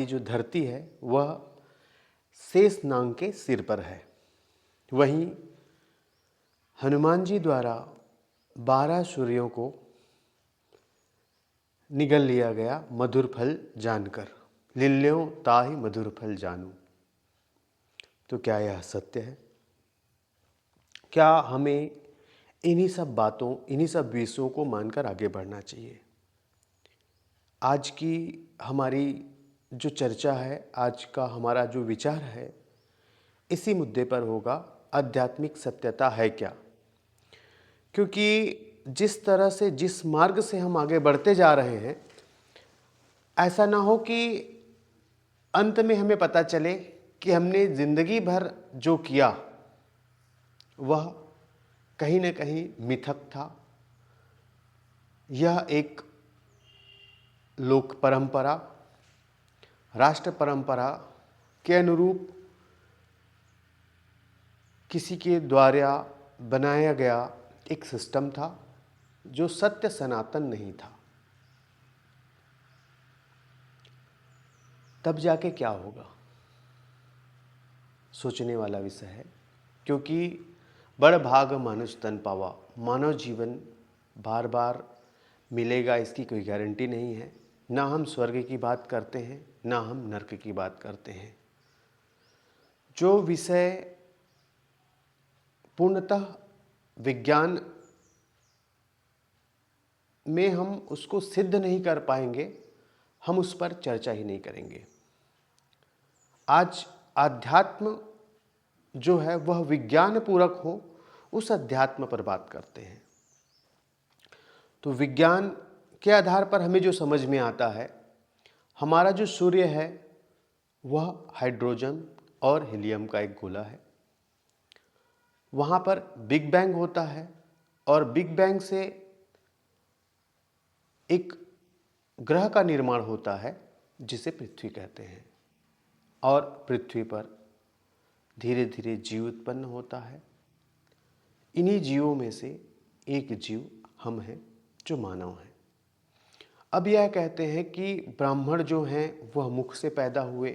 ये जो धरती है वह शेष नाग के सिर पर है। वहीं हनुमान जी द्वारा 12 सूर्यों को निगल लिया गया मधुर फल जानकर, लिल्यों ताहि मधुर फल जानू। तो क्या यह सत्य है? क्या हमें इन्हीं सब बातों, इन्हीं सब विषयों को मानकर आगे बढ़ना चाहिए? आज की हमारी जो चर्चा है, आज का हमारा जो विचार है, इसी मुद्दे पर होगा, आध्यात्मिक सत्यता है क्या? क्योंकि जिस तरह से, जिस मार्ग से हम आगे बढ़ते जा रहे हैं, ऐसा ना हो कि अंत में हमें पता चले कि हमने जिंदगी भर जो किया वह कहीं न कहीं मिथक था। यह एक लोक परंपरा, राष्ट्र परंपरा के अनुरूप किसी के द्वारा बनाया गया एक सिस्टम था जो सत्य सनातन नहीं था। तब जाके क्या होगा, सोचने वाला विषय है। क्योंकि बड़ भाग मानुष तन पावा, मानव जीवन बार बार मिलेगा इसकी कोई गारंटी नहीं है। ना हम स्वर्ग की बात करते हैं, ना हम नरक की बात करते हैं। जो विषय पूर्णतः विज्ञान में हम उसको सिद्ध नहीं कर पाएंगे, हम उस पर चर्चा ही नहीं करेंगे। आज आध्यात्म जो है वह विज्ञान पूरक हो, उस अध्यात्म पर बात करते हैं। तो विज्ञान के आधार पर हमें जो समझ में आता है, हमारा जो सूर्य है वह हाइड्रोजन और हीलियम का एक गोला है। वहाँ पर बिग बैंग होता है और बिग बैंग से एक ग्रह का निर्माण होता है जिसे पृथ्वी कहते हैं, और पृथ्वी पर धीरे धीरे जीव उत्पन्न होता है। इन्हीं जीवों में से एक जीव हम हैं जो मानव हैं। अब यह कहते हैं कि ब्राह्मण जो हैं वह मुख से पैदा हुए,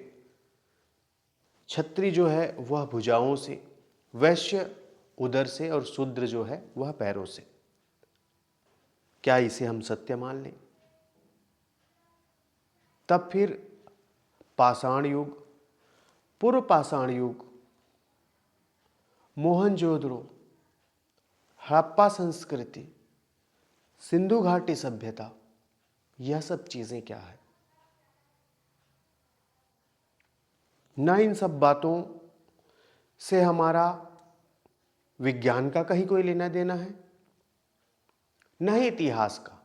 क्षत्रिय जो है वह भुजाओं से, वैश्य उदर से और शूद्र जो है वह पैरों से। क्या इसे हम सत्य मान लें? तब फिर पाषाण युग, पूर्व पाषाण युग, मोहनजोदड़ो, हड़प्पा संस्कृति, सिंधु घाटी सभ्यता, यह सब चीजें क्या है? न इन सब बातों से हमारा विज्ञान का कहीं कोई लेना देना है, न ही इतिहास का।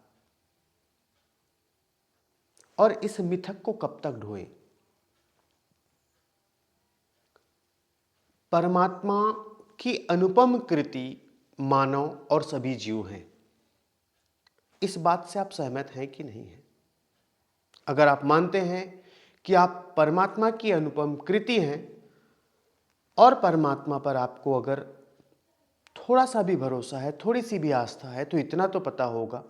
और इस मिथक को कब तक ढोएं? परमात्मा की अनुपम कृति मानव और सभी जीव हैं। इस बात से आप सहमत हैं कि नहीं हैं? अगर आप मानते हैं कि आप परमात्मा की अनुपम कृति हैं और परमात्मा पर आपको अगर थोड़ा सा भी भरोसा है, थोड़ी सी भी आस्था है, तो इतना तो पता होगा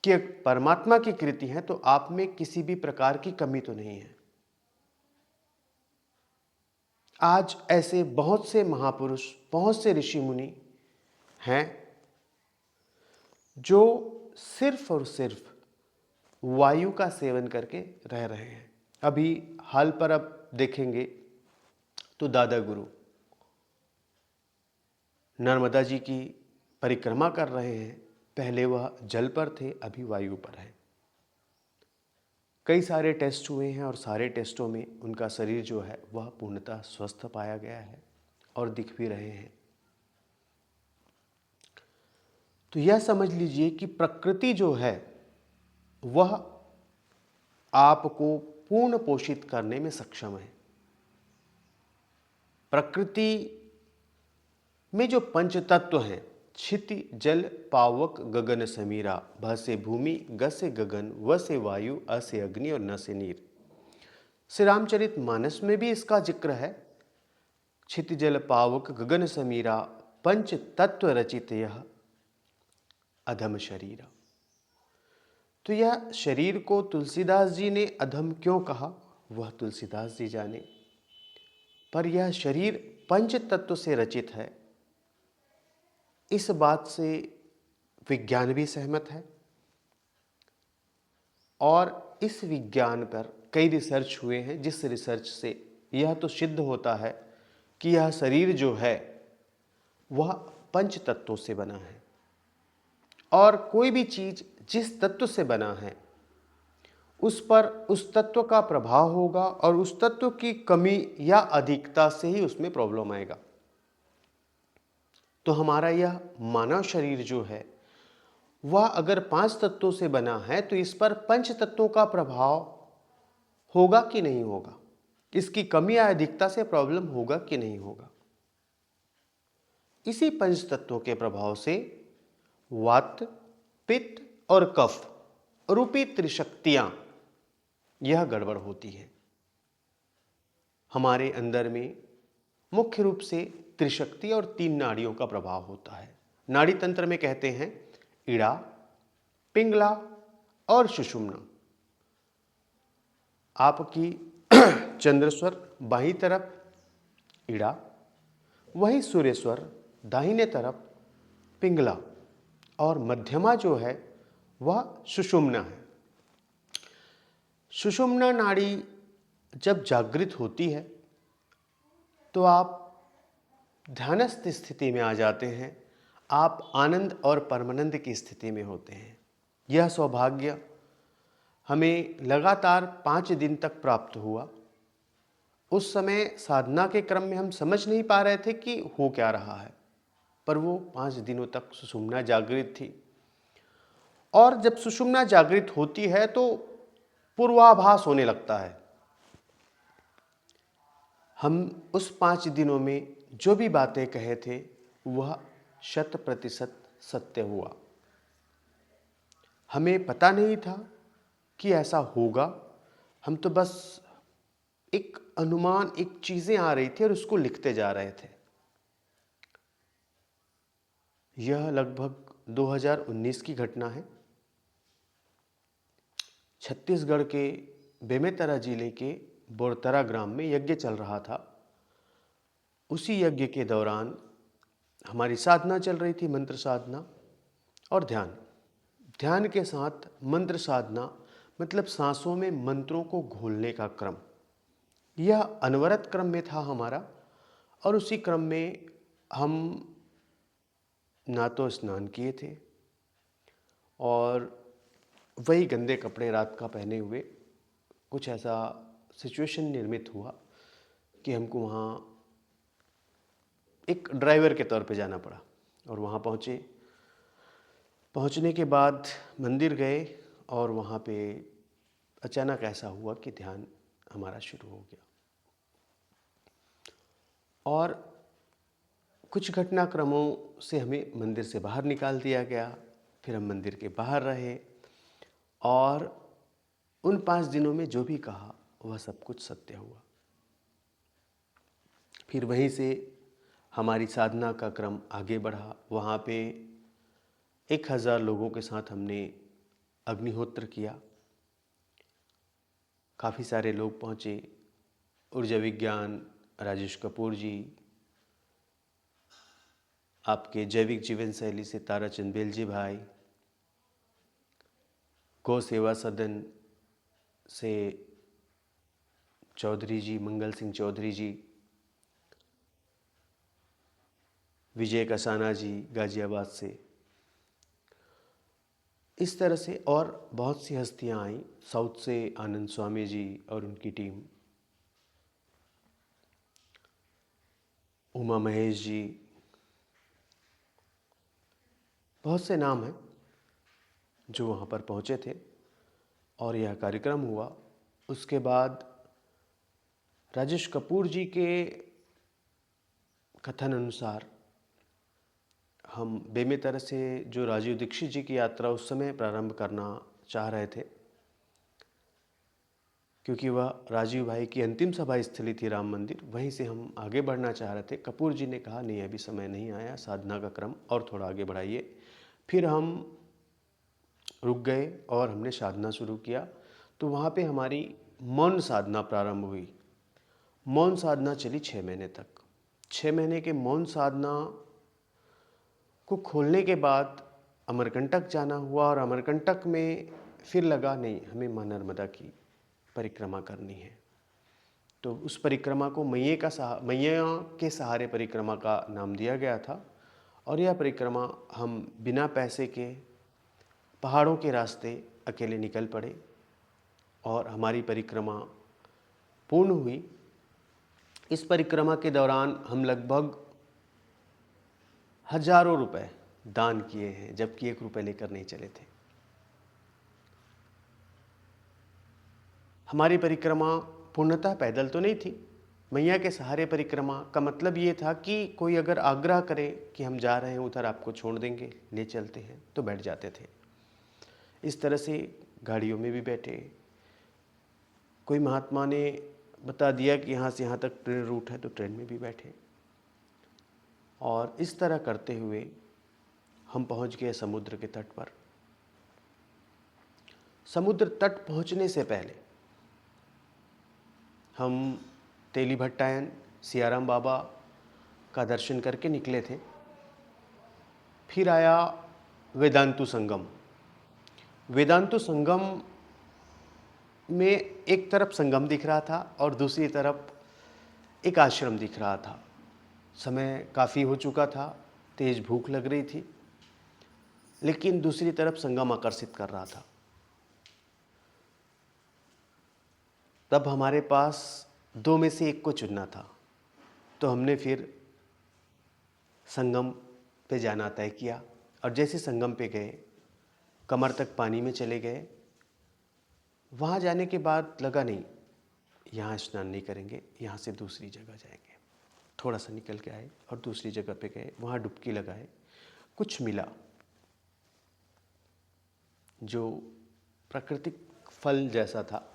कि परमात्मा की कृति है तो आप में किसी भी प्रकार की कमी तो नहीं है। आज ऐसे बहुत से महापुरुष, बहुत से ऋषि मुनि हैं जो सिर्फ और सिर्फ वायु का सेवन करके रह रहे हैं। अभी हाल पर अब देखेंगे तो दादा गुरु नर्मदा जी की परिक्रमा कर रहे हैं। पहले वह जल पर थे, अभी वायु पर है। कई सारे टेस्ट हुए हैं और सारे टेस्टों में उनका शरीर जो है वह पूर्णतः स्वस्थ पाया गया है और दिख भी रहे हैं। तो यह समझ लीजिए कि प्रकृति जो है वह आपको पूर्ण पोषित करने में सक्षम है। प्रकृति में जो पंच तत्व हैं, क्षिति जल पावक गगन समीरा, भ से भूमि, ग से गगन, व से वायु, अ से अग्नि और न से नीर। श्री रामचरित मानस में भी इसका जिक्र है। क्षिति जल पावक गगन समीरा, पंच तत्व रचित यह अधम शरीरा। तो यह शरीर को तुलसीदास जी ने अधम क्यों कहा, वह तुलसीदास जी जाने। पर यह शरीर पंच तत्व से रचित है, इस बात से विज्ञान भी सहमत है। और इस विज्ञान पर कई रिसर्च हुए हैं, जिस रिसर्च से यह तो सिद्ध होता है कि यह शरीर जो है वह पंच तत्वों से बना है। और कोई भी चीज जिस तत्व से बना है उस पर उस तत्व का प्रभाव होगा, और उस तत्व की कमी या अधिकता से ही उसमें प्रॉब्लम आएगा। तो हमारा यह मानव शरीर जो है वह अगर 5 तत्वों से बना है तो इस पर पंच तत्वों का प्रभाव होगा कि नहीं होगा, इसकी कमी या अधिकता से प्रॉब्लम होगा कि नहीं होगा। इसी पंच तत्वों के प्रभाव से वात, पित्त और कफ रूपी त्रिशक्तियां यह गड़बड़ होती है। हमारे अंदर में मुख्य रूप से त्रिशक्ति और 3 नाड़ियों का प्रभाव होता है। नाड़ी तंत्र में कहते हैं इड़ा, पिंगला और सुषुम्ना। आपकी चंद्रस्वर बाईं तरफ इड़ा, वही सूर्यस्वर दाहिने तरफ पिंगला, और मध्यमा जो है वह सुषुम्ना है। सुषुम्ना नाड़ी जब जागृत होती है तो आप ध्यानस्थ स्थिति में आ जाते हैं, आप आनंद और परमानंद की स्थिति में होते हैं। यह सौभाग्य हमें लगातार 5 दिन तक प्राप्त हुआ। उस समय साधना के क्रम में हम समझ नहीं पा रहे थे कि हो क्या रहा है, पर वो 5 दिनों तक सुषुम्ना जागृत थी। और जब सुषुम्ना जागृत होती है तो पूर्वाभास होने लगता है। हम उस 5 दिनों में जो भी बातें कहे थे वह 100% सत्य हुआ। हमें पता नहीं था कि ऐसा होगा, हम तो बस एक अनुमान, एक चीजें आ रही थी और उसको लिखते जा रहे थे। यह लगभग 2019 की घटना है। छत्तीसगढ़ के बेमेतरा जिले के बोरतरा ग्राम में यज्ञ चल रहा था। उसी यज्ञ के दौरान हमारी साधना चल रही थी, मंत्र साधना और ध्यान। ध्यान के साथ मंत्र साधना, मतलब सांसों में मंत्रों को घोलने का क्रम, यह अनवरत क्रम में था हमारा। और उसी क्रम में हम ना तो स्नान किए थे और वही गंदे कपड़े रात का पहने हुए कुछ ऐसा सिचुएशन निर्मित हुआ कि हमको वहाँ एक ड्राइवर के तौर पे जाना पड़ा। और वहाँ पहुँचने के बाद मंदिर गए और वहाँ पे अचानक ऐसा हुआ कि ध्यान हमारा शुरू हो गया। और कुछ घटनाक्रमों से हमें मंदिर से बाहर निकाल दिया गया। फिर हम मंदिर के बाहर रहे और उन 5 दिनों में जो भी कहा वह सब कुछ सत्य हुआ। फिर वहीं से हमारी साधना का क्रम आगे बढ़ा। वहाँ पे 1000 लोगों के साथ हमने अग्निहोत्र किया। काफ़ी सारे लोग पहुँचे, ऊर्जा विज्ञान राजेश कपूर जी, आपके जैविक जीवन शैली से ताराचंद बेलजी भाई, गौ सेवा सदन से चौधरी जी, मंगल सिंह चौधरी जी, विजय कसाना जी गाजियाबाद से, इस तरह से और बहुत सी हस्तियां आई। साउथ से आनंद स्वामी जी और उनकी टीम, उमा महेश जी, बहुत से नाम हैं जो वहाँ पर पहुँचे थे और यह कार्यक्रम हुआ। उसके बाद राजेश कपूर जी के कथन अनुसार हम बेमेतरा से जो राजीव दीक्षित जी की यात्रा उस समय प्रारंभ करना चाह रहे थे, क्योंकि वह राजीव भाई की अंतिम सभा स्थली थी राम मंदिर, वहीं से हम आगे बढ़ना चाह रहे थे। कपूर जी ने कहा नहीं, अभी समय नहीं आया, साधना का क्रम और थोड़ा आगे बढ़ाइए। फिर हम रुक गए और हमने साधना शुरू किया। तो वहाँ पे हमारी मौन साधना प्रारंभ हुई। मौन साधना चली 6 महीने तक। 6 महीने के मौन साधना को खोलने के बाद अमरकंटक जाना हुआ और अमरकंटक में फिर लगा नहीं, हमें माँ नर्मदा की परिक्रमा करनी है। तो उस परिक्रमा को मैया के सहारे परिक्रमा का नाम दिया गया था। और यह परिक्रमा हम बिना पैसे के पहाड़ों के रास्ते अकेले निकल पड़े और हमारी परिक्रमा पूर्ण हुई। इस परिक्रमा के दौरान हम लगभग हजारों रुपए दान किए हैं, जबकि 1 रुपए लेकर नहीं चले थे। हमारी परिक्रमा पूर्णतः पैदल तो नहीं थी। मैया के सहारे परिक्रमा का मतलब ये था कि कोई अगर आग्रह करे कि हम जा रहे हैं उधर, आपको छोड़ देंगे, ले चलते हैं, तो बैठ जाते थे। इस तरह से गाड़ियों में भी बैठे। कोई महात्मा ने बता दिया कि यहाँ से यहाँ तक ट्रेन रूट है, तो ट्रेन में भी बैठे। और इस तरह करते हुए हम पहुँच गए समुद्र के तट पर। समुद्र तट पहुँचने से पहले हम तेली भट्टायन सियाराम बाबा का दर्शन करके निकले थे। फिर आया वेदांतु संगम। वेदांतु संगम में एक तरफ संगम दिख रहा था और दूसरी तरफ एक आश्रम दिख रहा था। समय काफ़ी हो चुका था, तेज भूख लग रही थी, लेकिन दूसरी तरफ संगम आकर्षित कर रहा था। तब हमारे पास 2 में से एक को चुनना था, तो हमने फिर संगम पे जाना तय किया। और जैसे संगम पे गए, कमर तक पानी में चले गए। वहाँ जाने के बाद लगा नहीं, यहाँ स्नान नहीं करेंगे, यहाँ से दूसरी जगह जाएंगे। थोड़ा सा निकल के आए और दूसरी जगह पे गए, वहाँ डुबकी लगाए। कुछ मिला जो प्राकृतिक फल जैसा था।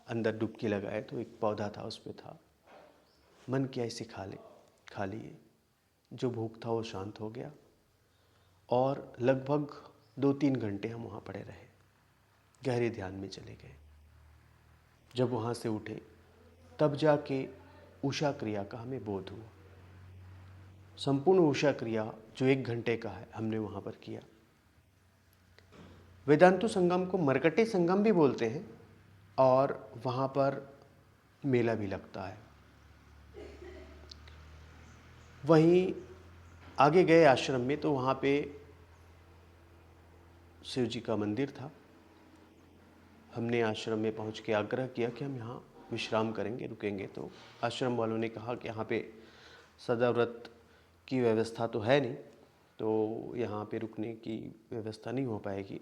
अंदर डुबकी लगाए तो एक पौधा था, उस पे था। मन किया इसे खा लिए। जो भूख था वो शांत हो गया और लगभग 2-3 घंटे हम वहाँ पड़े रहे, गहरे ध्यान में चले गए। जब वहाँ से उठे तब जाके उषा क्रिया का हमें बोध हुआ। संपूर्ण उषा क्रिया जो 1 घंटे का है, हमने वहाँ पर किया। वेदांतु संगम को मरकटे संगम भी बोलते हैं और वहाँ पर मेला भी लगता है। वहीं आगे गए आश्रम में, तो वहाँ पे शिव जी का मंदिर था। हमने आश्रम में पहुँच के आग्रह किया कि हम यहाँ विश्राम करेंगे, रुकेंगे। तो आश्रम वालों ने कहा कि यहाँ पे सदा व्रत की व्यवस्था तो है नहीं, तो यहाँ पे रुकने की व्यवस्था नहीं हो पाएगी।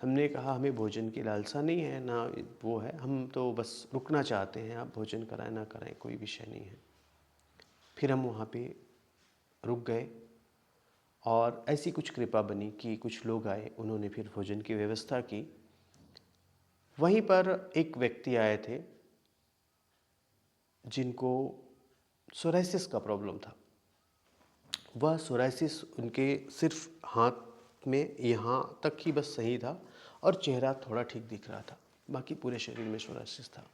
हमने कहा हमें भोजन की लालसा नहीं है, ना वो है, हम तो बस रुकना चाहते हैं, आप भोजन कराएं ना कराएं कोई विषय नहीं है। फिर हम वहाँ पे रुक गए और ऐसी कुछ कृपा बनी कि कुछ लोग आए, उन्होंने फिर भोजन की व्यवस्था की। वहीं पर एक व्यक्ति आए थे जिनको सोराइसिस का प्रॉब्लम था। वह सोराइसिस उनके सिर्फ हाथ में यहाँ तक ही बस सही था और चेहरा थोड़ा ठीक दिख रहा था, बाकी पूरे शरीर में सोराइसिस था।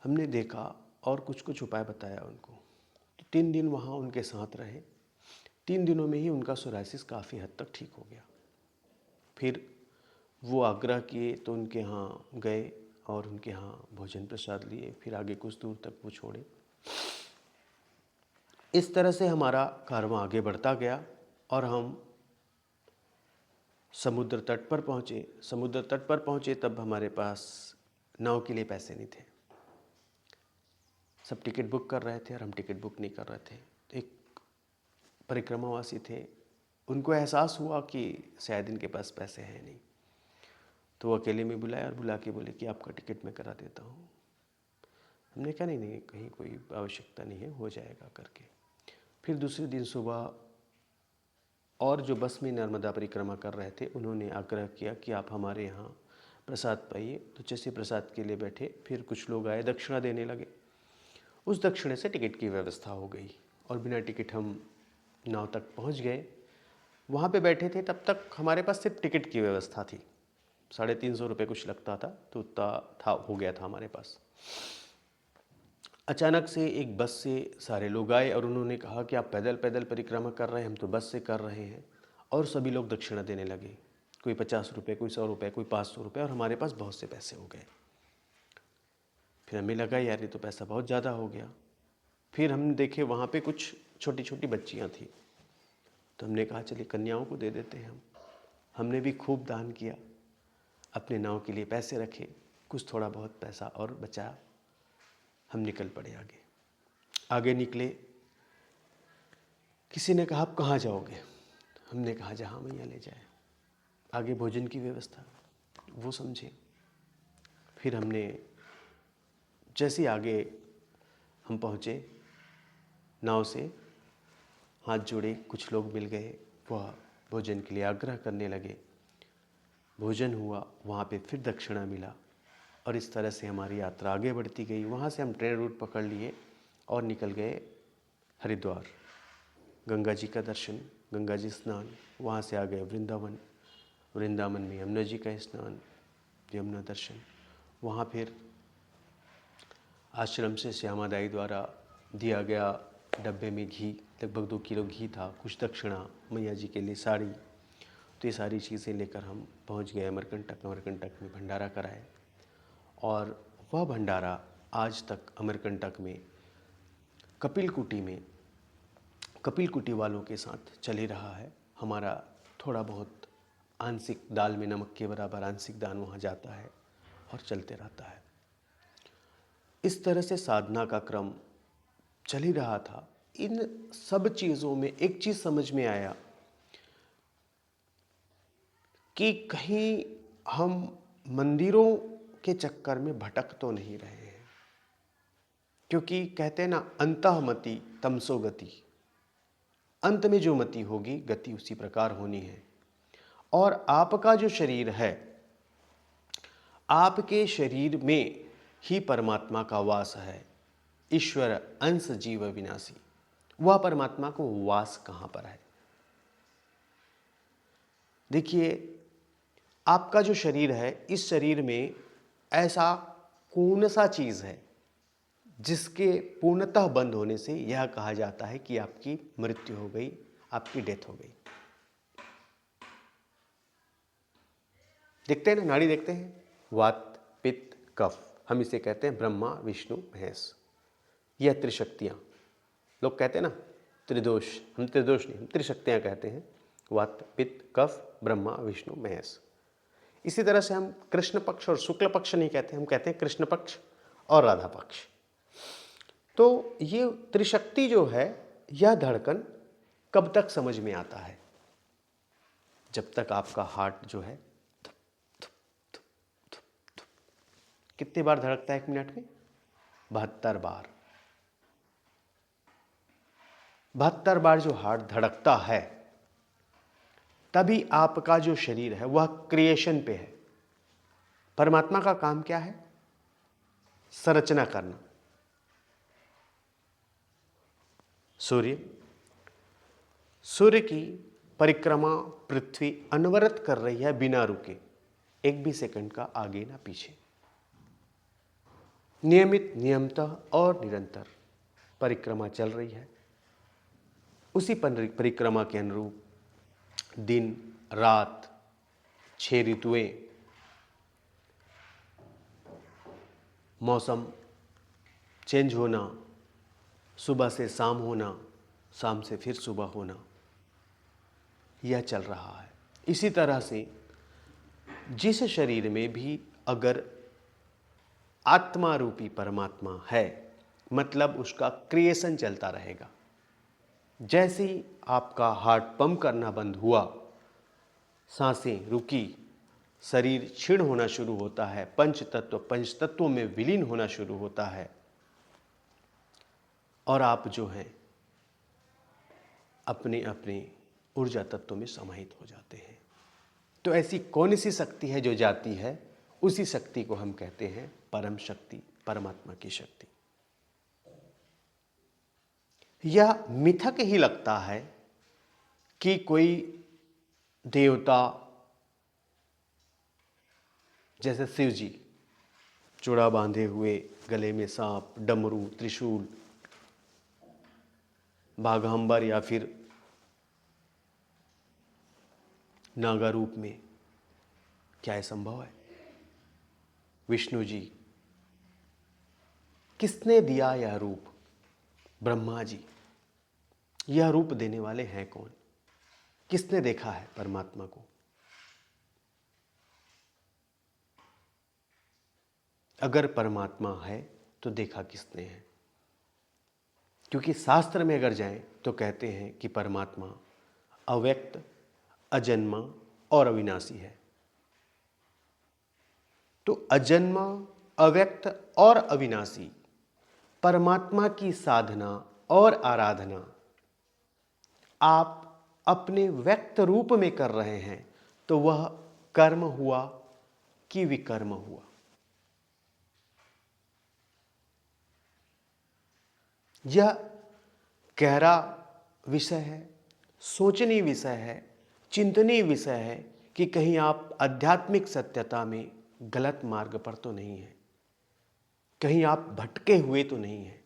हमने देखा और कुछ कुछ उपाय बताया उनको। तो 3 दिन वहाँ उनके साथ रहे। 3 दिनों में ही उनका सोराइसिस काफ़ी हद तक ठीक हो गया। फिर वो आग्रह किए तो उनके यहाँ गए और उनके यहाँ भोजन प्रसाद लिए। फिर आगे कुछ दूर तक वो छोड़े। इस तरह से हमारा कारवां आगे बढ़ता गया और हम समुद्र तट पर पहुँचे। समुद्र तट पर पहुँचे तब हमारे पास नाव के लिए पैसे नहीं थे। सब टिकट बुक कर रहे थे और हम टिकट बुक नहीं कर रहे थे। तो एक परिक्रमावासी थे, उनको एहसास हुआ कि शायद इनके पास पैसे हैं नहीं, तो वो अकेले में बुलाया और बुला के बोले कि आपका टिकट मैं करा देता हूँ। हमने कहा नहीं, कहीं कोई आवश्यकता नहीं है, हो जाएगा करके। फिर दूसरे दिन सुबह और जो बस में नर्मदा परिक्रमा कर रहे थे, उन्होंने आग्रह किया कि आप हमारे यहाँ प्रसाद पाइए। तो जैसे प्रसाद के लिए बैठे, फिर कुछ लोग आए, दक्षिणा देने लगे। उस दक्षिणे से टिकट की व्यवस्था हो गई और बिना टिकट हम नाव तक पहुँच गए। वहाँ पे बैठे थे, तब तक हमारे पास सिर्फ टिकट की व्यवस्था थी। 350 रुपये कुछ लगता था, तो उतना था, हो गया था हमारे पास। अचानक से एक बस से सारे लोग आए और उन्होंने कहा कि आप पैदल पैदल परिक्रमा कर रहे हैं, हम तो बस से कर रहे हैं। और सभी लोग दक्षिणा देने लगे, कोई 50 रुपये, कोई 100 रुपये, कोई 500 रुपये, और हमारे पास बहुत से पैसे हो गए। फिर हमें लगा यार ये तो पैसा बहुत ज़्यादा हो गया। फिर हम देखे वहाँ पे कुछ छोटी छोटी बच्चियाँ थी, तो हमने कहा चलिए कन्याओं को दे देते हैं हम। हमने भी खूब दान किया, अपने नाव के लिए पैसे रखे, कुछ थोड़ा बहुत पैसा और बचा। हम निकल पड़े आगे। आगे निकले, किसी ने कहा आप कहाँ जाओगे? हमने कहा जहाँ मैया ले जाए। आगे भोजन की व्यवस्था वो समझे। फिर हमने जैसे आगे हम पहुँचे, नाव से हाथ जोड़े, कुछ लोग मिल गए, वह भोजन के लिए आग्रह करने लगे। भोजन हुआ, वहाँ पे फिर दक्षिणा मिला, और इस तरह से हमारी यात्रा आगे बढ़ती गई। वहाँ से हम ट्रेन रूट पकड़ लिए और निकल गए हरिद्वार। गंगा जी का दर्शन, गंगा जी स्नान, वहाँ से आ गए वृंदावन। वृंदावन में यमुना जी का स्नान, यमुना दर्शन। वहाँ फिर आश्रम से श्यामा दाई द्वारा दिया गया डब्बे में घी, लगभग 2 किलो घी था, कुछ दक्षिणा, मैया जी के लिए साड़ी। तो ये सारी चीज़ें लेकर हम पहुँच गए अमरकंटक। अमरकंटक में भंडारा कराए, और वह भंडारा आज तक अमरकंटक में कपिल कुटी वालों के साथ चल ही रहा है। हमारा थोड़ा बहुत आंशिक, दाल में नमक के बराबर आंशिक दान वहाँ जाता है और चलते रहता है। इस तरह से साधना का क्रम चल ही रहा था। इन सब चीज़ों में एक चीज़ समझ में आया कि कहीं हम मंदिरों के चक्कर में भटक तो नहीं रहे हैं, क्योंकि कहते हैं ना, अंतःमति तमसो गति। अंत में जो मति होगी, गति उसी प्रकार होनी है। और आपका जो शरीर है, आपके शरीर में ही परमात्मा का वास है। ईश्वर अंश जीव विनाशी। वह परमात्मा को वास कहाँ पर है? देखिए, आपका जो शरीर है, इस शरीर में ऐसा कौन सा चीज़ है जिसके पूर्णतः बंद होने से यह कहा जाता है कि आपकी मृत्यु हो गई, आपकी डेथ हो गई? देखते हैं ना, नाड़ी देखते हैं, वात, पित्त, कफ। हम इसे कहते हैं ब्रह्मा, विष्णु, महेश। यह त्रिशक्तियाँ। लोग कहते हैं ना त्रिदोष, हम त्रिदोष नहीं, हम त्रिशक्तियाँ कहते हैं। वात, पित्त, कफ, ब्रह्मा, विष्णु, महेश। इसी तरह से हम कृष्ण पक्ष और शुक्ल पक्ष नहीं कहते, हम कहते हैं कृष्ण पक्ष और राधा पक्ष। तो ये त्रिशक्ति जो है, यह धड़कन कब तक समझ में आता है? जब तक आपका हार्ट जो है कितने बार धड़कता है 1 मिनट में? 72 बार। 72 बार जो हार्ट धड़कता है, तभी आपका जो शरीर है वह क्रिएशन पे है। परमात्मा का काम क्या है? संरचना करना। सूर्य की परिक्रमा पृथ्वी अनवरत कर रही है, बिना रुके, एक भी सेकंड का आगे ना पीछे। नियमित, नियमतः और निरंतर परिक्रमा चल रही है। उसी परिक्रमा के अनुरूप दिन, रात, 6 ऋतुएं, मौसम चेंज होना, सुबह से शाम होना, शाम से फिर सुबह होना, यह चल रहा है। इसी तरह से जिस शरीर में भी अगर आत्मा रूपी परमात्मा है, मतलब उसका क्रिएशन चलता रहेगा। जैसे ही आपका हार्ट पंप करना बंद हुआ, सांसें रुकी, शरीर क्षीण होना शुरू होता है, पंचतत्वों में विलीन होना शुरू होता है, और आप जो हैं अपने अपने ऊर्जा तत्वों में समाहित हो जाते हैं। तो ऐसी कौन सी शक्ति है जो जाती है? उसी शक्ति को हम कहते हैं परम शक्ति, परमात्मा की शक्ति। यह मिथक ही लगता है कि कोई देवता जैसे शिव जी, चूड़ा बांधे हुए, गले में सांप, डमरू, त्रिशूल, बाघांबर या फिर नागा रूप में, क्या यह संभव है? विष्णु जी, किसने दिया यह रूप? ब्रह्मा जी। यह रूप देने वाले हैं कौन? किसने देखा है परमात्मा को? अगर परमात्मा है तो देखा किसने है? क्योंकि शास्त्र में अगर जाएं तो कहते हैं कि परमात्मा अव्यक्त, अजन्मा और अविनाशी है। तो अजन्मा, अव्यक्त और अविनाशी परमात्मा की साधना और आराधना आप अपने व्यक्त रूप में कर रहे हैं तो वह कर्म हुआ कि विकर्म हुआ? यह गहरा विषय है, सोचनीय विषय है, चिंतनीय विषय है कि कहीं आप आध्यात्मिक सत्यता में गलत मार्ग पर तो नहीं हैं, कहीं आप भटके हुए तो नहीं हैं।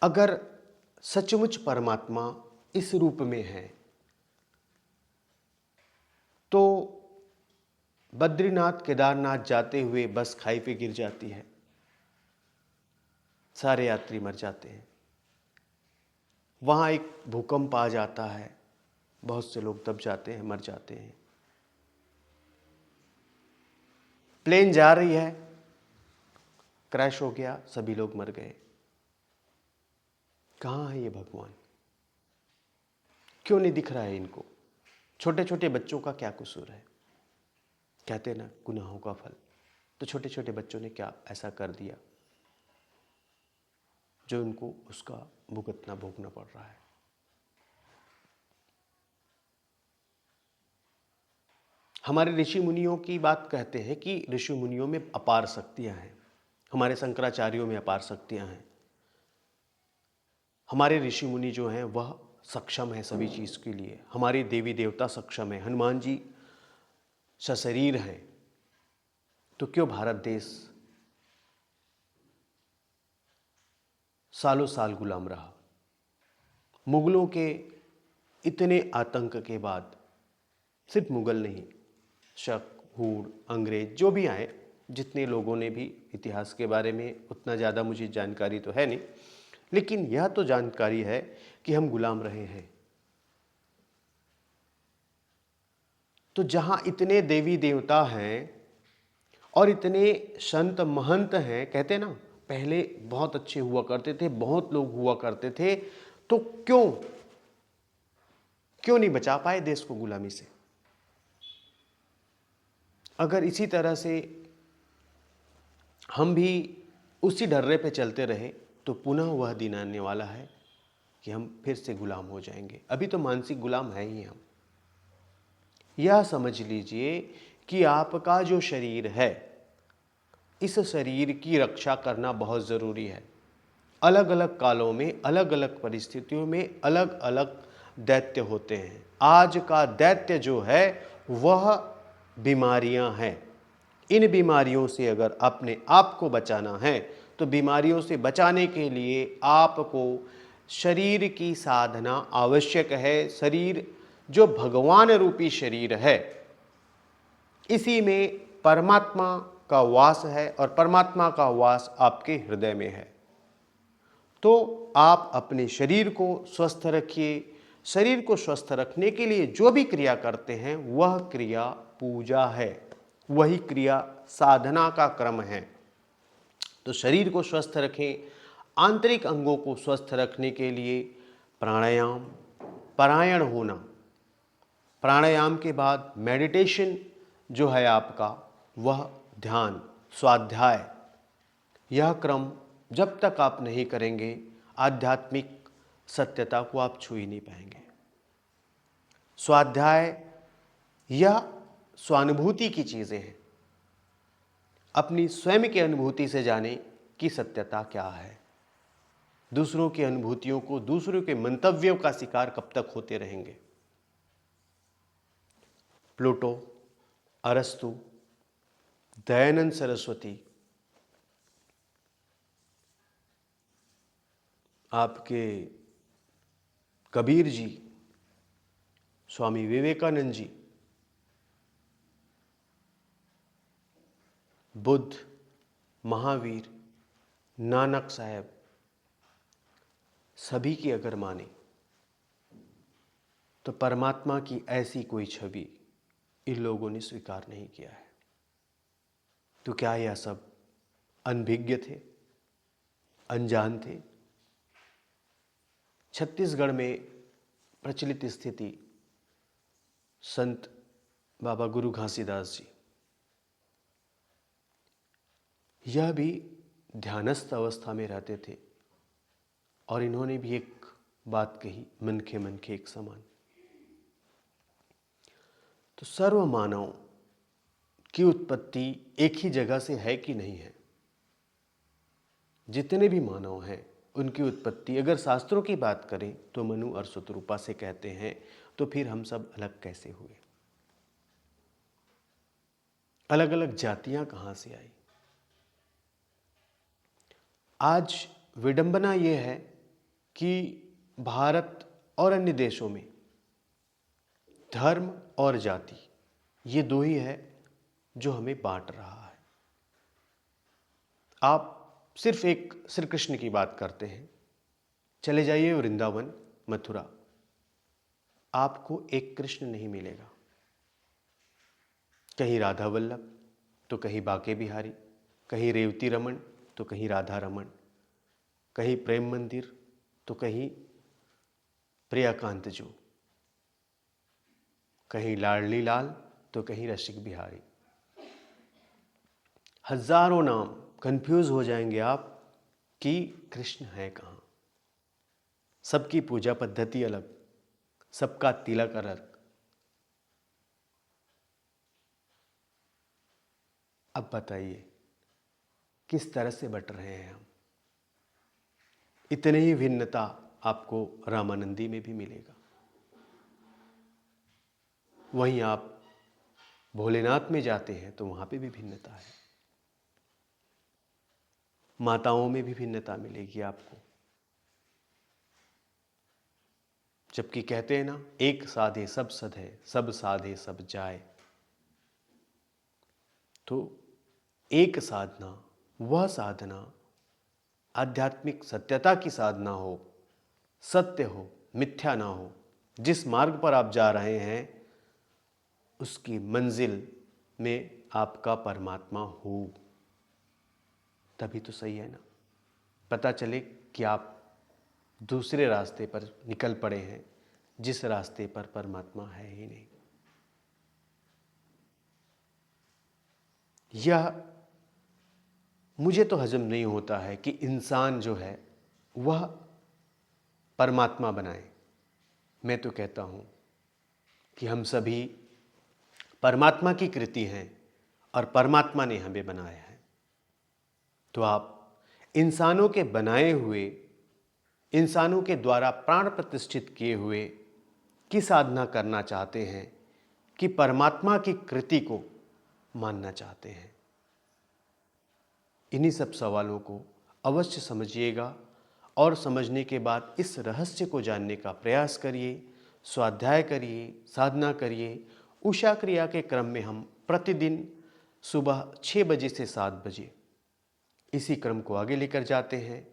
अगर सचमुच परमात्मा इस रूप में है तो बद्रीनाथ केदारनाथ जाते हुए बस खाई पे गिर जाती है, सारे यात्री मर जाते हैं। वहाँ एक भूकंप आ जाता है, बहुत से लोग दब जाते हैं, मर जाते हैं। प्लेन जा रही है, क्रैश हो गया, सभी लोग मर गए। कहाँ है ये भगवान? क्यों नहीं दिख रहा है इनको? छोटे छोटे बच्चों का क्या कसूर है? कहते ना गुनाहों का फल, तो छोटे छोटे बच्चों ने क्या ऐसा कर दिया जो उनको उसका भुगतना भोगना पड़ रहा है? हमारे ऋषि मुनियों की बात कहते हैं कि ऋषि मुनियों में अपार शक्तियां हैं, हमारे शंकराचार्यों में अपार शक्तियां हैं। हमारे ऋषि मुनि जो हैं वह सक्षम है सभी चीज़ के लिए। हमारे देवी देवता सक्षम है, हनुमान जी सशरीर हैं। तो क्यों भारत देश सालों साल गुलाम रहा? मुगलों के इतने आतंक के बाद, सिर्फ मुगल नहीं, शक, हूण, अंग्रेज जो भी आए, जितने लोगों ने भी, इतिहास के बारे में उतना ज़्यादा मुझे जानकारी तो है नहीं, लेकिन यह तो जानकारी है कि हम गुलाम रहे हैं। तो जहाँ इतने देवी देवता हैं और इतने संत महंत हैं, कहते हैं ना पहले बहुत अच्छे हुआ करते थे, बहुत लोग हुआ करते थे, तो क्यों नहीं बचा पाए देश को गुलामी से? अगर इसी तरह से हम भी उसी डर्रे पे चलते रहे तो पुनः वह दिन आने वाला है कि हम फिर से गुलाम हो जाएंगे। अभी तो मानसिक गुलाम है ही हम। यह समझ लीजिए कि आपका जो शरीर है, इस शरीर की रक्षा करना बहुत ज़रूरी है। अलग अलग कालों में, अलग अलग परिस्थितियों में अलग अलग दैत्य होते हैं। आज का दैत्य जो है वह बीमारियां हैं। इन बीमारियों से अगर अपने आप को बचाना है तो बीमारियों से बचाने के लिए आपको शरीर की साधना आवश्यक है। शरीर जो भगवान रूपी शरीर है, इसी में परमात्मा का वास है और परमात्मा का वास आपके हृदय में है। तो आप अपने शरीर को स्वस्थ रखिए। शरीर को स्वस्थ रखने के लिए जो भी क्रिया करते हैं वह क्रिया पूजा है, वही क्रिया साधना का क्रम है। तो शरीर को स्वस्थ रखें, आंतरिक अंगों को स्वस्थ रखने के लिए प्राणायाम, परायण होना, प्राणायाम के बाद मेडिटेशन जो है आपका, वह ध्यान, स्वाध्याय, यह क्रम जब तक आप नहीं करेंगे आध्यात्मिक सत्यता को आप छू ही नहीं पाएंगे। स्वाध्याय यह स्वानुभूति की चीज़ें हैं। अपनी स्वयं की अनुभूति से जाने कि सत्यता क्या है। दूसरों की अनुभूतियों को, दूसरों के मंतव्यों का शिकार कब तक होते रहेंगे? प्लूटो, अरस्तु, दयानंद सरस्वती, आपके कबीर जी, स्वामी विवेकानंद जी, बुद्ध, महावीर, नानक साहब, सभी की अगर माने तो परमात्मा की ऐसी कोई छवि इन लोगों ने स्वीकार नहीं किया है। तो क्या यह सब अनभिज्ञ थे, अनजान थे? छत्तीसगढ़ में प्रचलित स्थिति, संत बाबा गुरु घासीदास जी, यह भी ध्यानस्थ अवस्था में रहते थे और इन्होंने भी एक बात कही, मन के एक समान। तो सर्व मानव की उत्पत्ति एक ही जगह से है कि नहीं है? जितने भी मानव हैं उनकी उत्पत्ति अगर शास्त्रों की बात करें तो मनु और शतरूपा से कहते हैं, तो फिर हम सब अलग कैसे हुए? अलग अलग जातियां कहां से आई? आज विडंबना यह है कि भारत और अन्य देशों में धर्म और जाति ये दो ही है जो हमें बांट रहा है। आप सिर्फ एक श्री कृष्ण की बात करते हैं, चले जाइए वृंदावन, मथुरा, आपको एक कृष्ण नहीं मिलेगा। कहीं राधा वल्लभ तो कहीं बाके बिहारी, कहीं रेवती रमन तो कहीं राधा रमन, कहीं प्रेम मंदिर तो कहीं प्रियाकांत जो, कहीं लाडली लाल तो कहीं रसिक बिहारी। हजारों नाम, कंफ्यूज हो जाएंगे आप कि कृष्ण है कहाँ। सबकी पूजा पद्धति अलग, सबका तिलक अलग। अब बताइए किस तरह से बट रहे हैं हम? इतनी ही भिन्नता आपको रामानंदी में भी मिलेगा। वहीं आप भोलेनाथ में जाते हैं तो वहां पे भी भिन्नता है, माताओं में भी भिन्नता मिलेगी आपको। जबकि कहते हैं ना, एक साधे सब सधे, सब साधे सब जाए। तो एक साधना, वह साधना आध्यात्मिक सत्यता की साधना हो, सत्य हो, मिथ्या ना हो। जिस मार्ग पर आप जा रहे हैं उसकी मंजिल में आपका परमात्मा हो, तभी तो सही है ना। पता चले कि आप दूसरे रास्ते पर निकल पड़े हैं, जिस रास्ते पर परमात्मा है ही नहीं। यह मुझे तो हजम नहीं होता है कि इंसान जो है वह परमात्मा बनाए। मैं तो कहता हूँ कि हम सभी परमात्मा की कृति हैं और परमात्मा ने हमें बनाया है। तो आप इंसानों के बनाए हुए, इंसानों के द्वारा प्राण प्रतिष्ठित किए हुए की साधना करना चाहते हैं कि परमात्मा की कृति को मानना चाहते हैं? इन्हीं सब सवालों को अवश्य समझिएगा और समझने के बाद इस रहस्य को जानने का प्रयास करिए, स्वाध्याय करिए, साधना करिए। उषा क्रिया के क्रम में हम प्रतिदिन सुबह 6 बजे से 7 बजे इसी क्रम को आगे लेकर जाते हैं।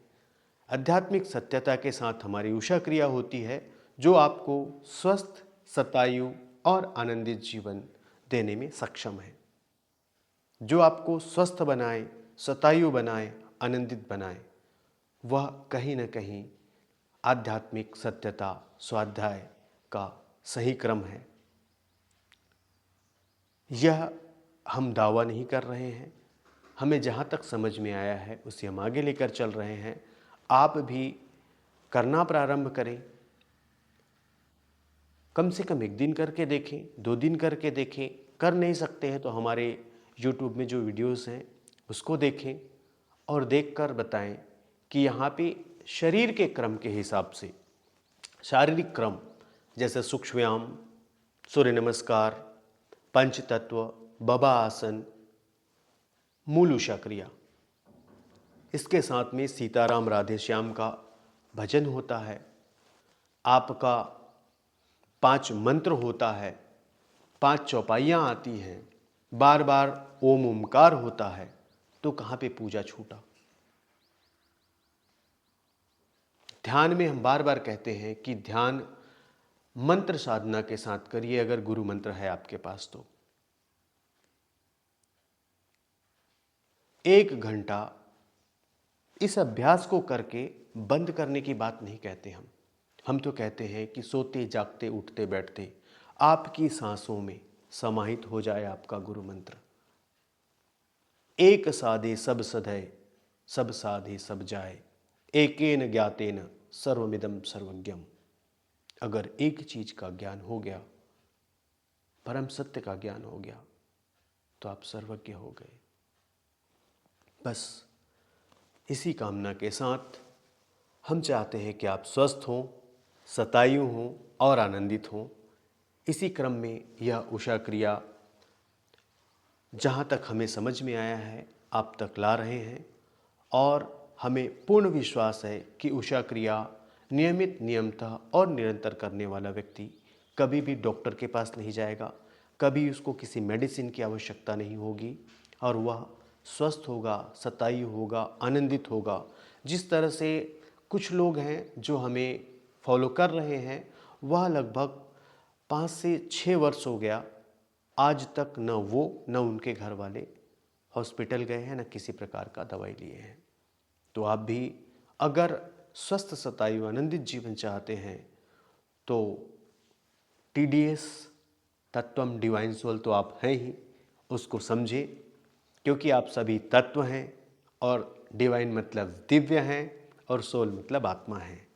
आध्यात्मिक सत्यता के साथ हमारी उषा क्रिया होती है, जो आपको स्वस्थ, शतायु और आनंदित जीवन देने में सक्षम है। जो आपको स्वस्थ बनाए, शतायु बनाए, आनंदित बनाए, वह कहीं न कहीं आध्यात्मिक सत्यता, स्वाध्याय का सही क्रम है। यह हम दावा नहीं कर रहे हैं, हमें जहाँ तक समझ में आया है उसे हम आगे लेकर चल रहे हैं। आप भी करना प्रारंभ करें। कम से कम 1 दिन करके देखें, 2 दिन करके देखें। कर नहीं सकते हैं तो हमारे YouTube में जो वीडियोस हैं उसको देखें और देखकर बताएं कि यहाँ पे शरीर के क्रम के हिसाब से, शारीरिक क्रम जैसे सूक्ष्म व्यायाम, सूर्य नमस्कार, पंचतत्व, बाबा आसन, मूल उषा क्रिया, इसके साथ में सीताराम राधे श्याम का भजन होता है, आपका 5 मंत्र होता है, 5 चौपाइयाँ आती हैं, बार बार ओम ओमकार होता है, तो कहाँ पे पूजा छूटा। ध्यान में हम बार बार कहते हैं कि ध्यान मंत्र साधना के साथ करिए, अगर गुरु मंत्र है आपके पास तो। 1 घंटा इस अभ्यास को करके बंद करने की बात नहीं कहते हम तो कहते हैं कि सोते जागते उठते बैठते आपकी सांसों में समाहित हो जाए आपका गुरु मंत्र। एक साधे सब सधय, सब साधे सब जाए, एकेन ज्ञातेन सर्वमिदं सर्वज्ञम। अगर एक चीज का ज्ञान हो गया, परम सत्य का ज्ञान हो गया, तो आप सर्वज्ञ हो गए। बस इसी कामना के साथ हम चाहते हैं कि आप स्वस्थ हों, शतायु हों और आनंदित हों। इसी क्रम में यह उषा क्रिया जहाँ तक हमें समझ में आया है आप तक ला रहे हैं, और हमें पूर्ण विश्वास है कि उषा क्रिया नियमित, नियमतः और निरंतर करने वाला व्यक्ति कभी भी डॉक्टर के पास नहीं जाएगा, कभी उसको किसी मेडिसिन की आवश्यकता नहीं होगी, और वह स्वस्थ होगा, शतायु होगा, आनंदित होगा। जिस तरह से कुछ लोग हैं जो हमें फॉलो कर रहे हैं, वह लगभग 5 से 6 वर्ष हो गया, आज तक न वो न उनके घर वाले हॉस्पिटल गए हैं, न किसी प्रकार का दवाई लिए हैं। तो आप भी अगर स्वस्थ, शतायु, आनंदित जीवन चाहते हैं तो TDS तत्वम डिवाइन सोल तो आप हैं ही, उसको समझें, क्योंकि आप सभी तत्व हैं, और डिवाइन मतलब दिव्य हैं, और सोल मतलब आत्मा है।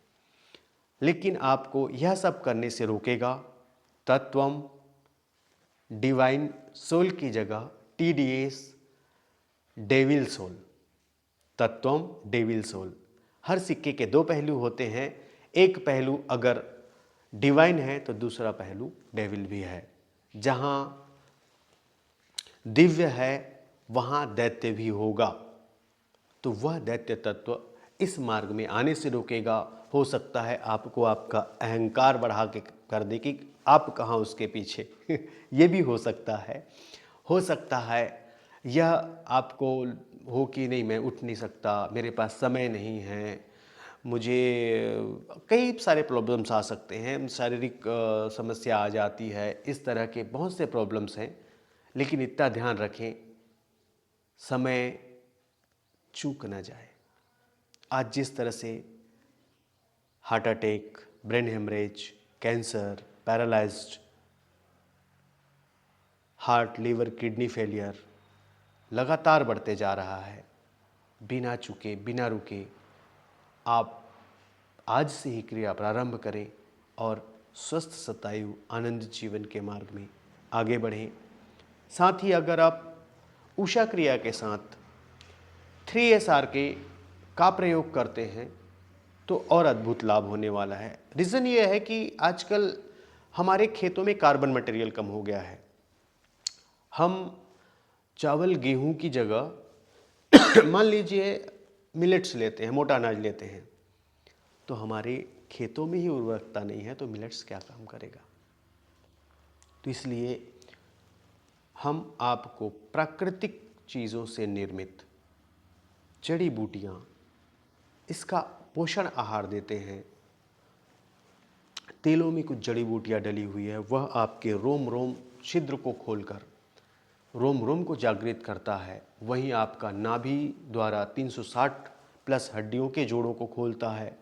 लेकिन आपको यह सब करने से रोकेगा तत्वम डिवाइन सोल की जगह TDS devil soul, तत्वम devil soul. हर सिक्के के 2 पहलू होते हैं, एक पहलू अगर डिवाइन है तो दूसरा पहलू डेविल भी है। जहाँ दिव्य है वहाँ दैत्य भी होगा, तो वह दैत्य तत्व इस मार्ग में आने से रोकेगा। हो सकता है आपको आपका अहंकार बढ़ा के कर दे कि आप कहाँ उसके पीछे ये भी हो सकता है। हो सकता है यह आपको हो कि नहीं, मैं उठ नहीं सकता, मेरे पास समय नहीं है, मुझे कई सारे प्रॉब्लम्स आ सकते हैं, शारीरिक समस्या आ जाती है, इस तरह के बहुत से प्रॉब्लम्स हैं। लेकिन इतना ध्यान रखें, समय चूक ना जाए। आज जिस तरह से heart attack, brain haemorrhage, cancer, paralysed, heart, liver, kidney failure लगातार बढ़ते जा रहा है, बिना चूके, बिना रुके आप आज से ही क्रिया प्रारंभ करें और स्वस्थ, शतायु, आनंदित जीवन के मार्ग में आगे बढ़ें। साथ ही अगर आप उषा क्रिया के साथ 3SR का प्रयोग करते हैं तो और अद्भुत लाभ होने वाला है। रीज़न ये है कि आजकल हमारे खेतों में कार्बन मटेरियल कम हो गया है। हम चावल, गेहूं की जगह मान लीजिए मिलेट्स लेते हैं, मोटा अनाज लेते हैं, तो हमारे खेतों में ही उर्वरकता नहीं है तो मिलेट्स क्या काम करेगा। तो इसलिए हम आपको प्राकृतिक चीज़ों से निर्मित जड़ी बूटियाँ, इसका पोषण आहार देते हैं। तेलों में कुछ जड़ी बूटियाँ डली हुई है, वह आपके रोम रोम छिद्र को खोलकर रोम रोम को जागृत करता है। वहीं आपका नाभि द्वारा 360 प्लस हड्डियों के जोड़ों को खोलता है,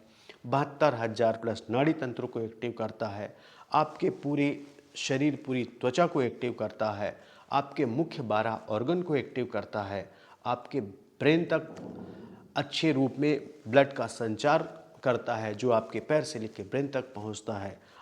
72,000 प्लस नाड़ी तंत्र को एक्टिव करता है, आपके पूरे शरीर, पूरी त्वचा को एक्टिव करता है, आपके मुख्य 12 ऑर्गन को एक्टिव करता है, आपके ब्रेन तक अच्छे रूप में ब्लड का संचार करता है, जो आपके पैर से लेकर ब्रेन तक पहुंचता है।